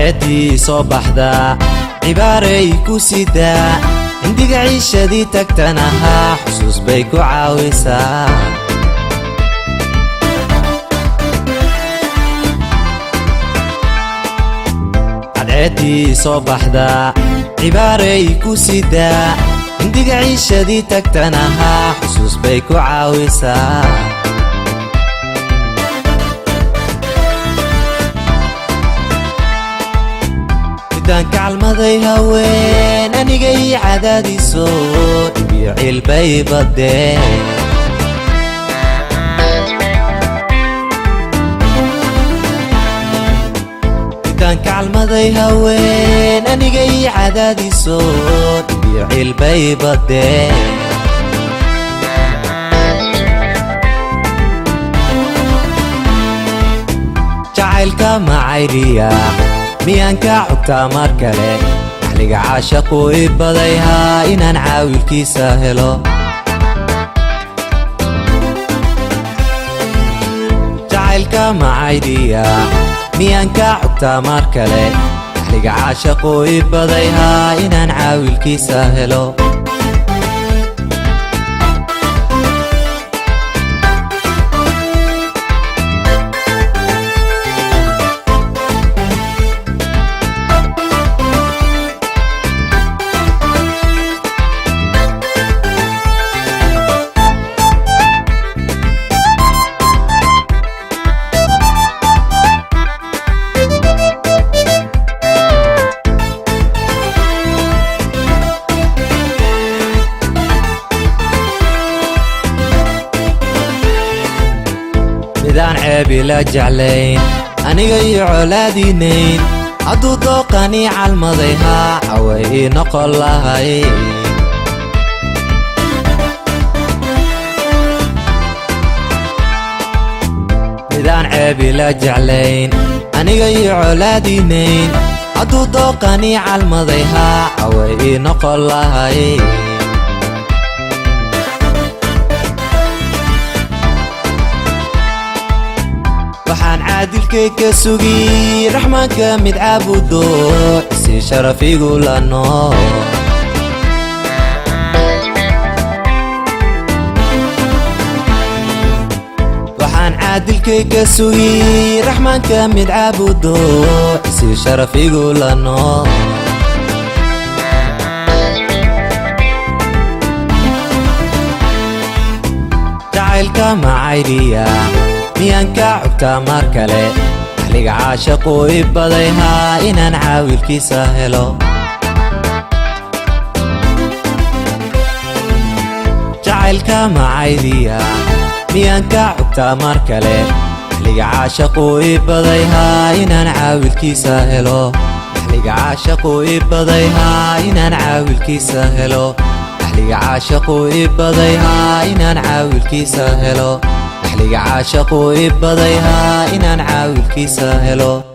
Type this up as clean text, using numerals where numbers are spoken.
عدعتي صباحدا عباري كوسيدا عندك عيشة دي تكتنها حسوس بيكو عاوسا عدعتي صباحدا عباري كوسيدا عندك عيشة دي تكتنها حسوس بيكو عاوسا دان كعلمدي هوين أني جاي عدادي صوت بيعي البيبة الدين دان كعلمدي هوين أني جاي عدادي صوت بيعي البيبة الدين جعلك معايريا ميانكا عبتا ماركالي أحلق عاشقو إباديها إنان عاويل كي ساهلو جعلك معايديا ميانكا عبتا ماركالي أحلق عاشقو إباديها إنان عاويل كي ساهلو midaan ceebi la jeclayn aniga iyo colaadinayn hadduu dooqanii calmadayhaa away ii noqon lahay midaan ceebi la jeclayn aniga iyo colaadinayn hadduu dooqanii calmadayhaa away ii noqon lahay waxaan caadilkayga sugi raxmaanka mid caabudo si sharafigu la nool waxaan caadilkayga sugi raxmaanka mid caabudo si sharafigu la nool jacaylka macayriya miyaanka cubta mar kale ahliga caashaqu ibadayhaa inaan caawilkiisa helo jacaylka macaydiya miyaanka cubta mar kale ahliga caashaqu ibadayhaa inaan caawilkiisa helo ahliga caashaqu ibadayhaa inaan caawilkiisa helo ahliga caashaqu ibadayhaa inaan caawilkiisa helo أحلق عاشقو إباديها إنان عاويل كيسا هلو